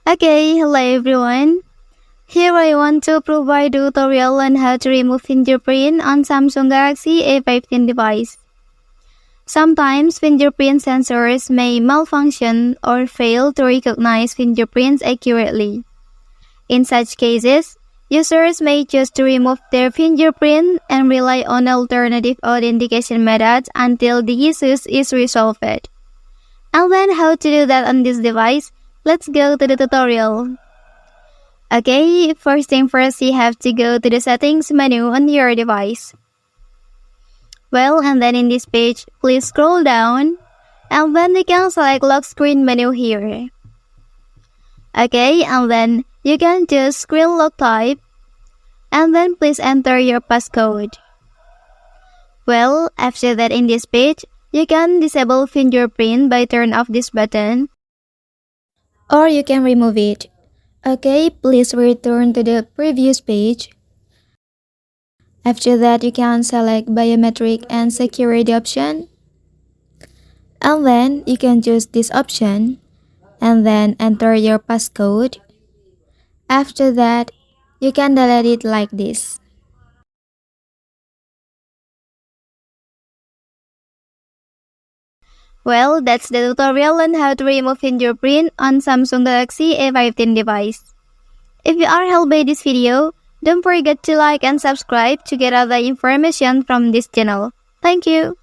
Okay, hello everyone. Here I want to provide a tutorial on how to remove fingerprint on Samsung Galaxy A15 device. Sometimes fingerprint sensors may malfunction or fail to recognize fingerprints accurately. In such cases, users may choose to remove their fingerprint and rely on alternative authentication methods until the issue is resolved. And then how to do that on this device? Let's go to the tutorial. Okay, first thing first, you have to go to the settings menu on your device. And then in this page, please scroll down and then you can select lock screen menu here. Okay, and then you can choose screen lock type and then please enter your passcode. After that in this page, you can disable fingerprint by turn off this button or you can remove it. Okay, please return to the previous page. After that, you can select biometric and security option. And then you can choose this option and then enter your passcode. After that, you can delete it like this. That's the tutorial on how to remove fingerprint on Samsung Galaxy A15 device. If you are helped by this video, don't forget to like and subscribe to get other information from this channel. Thank you.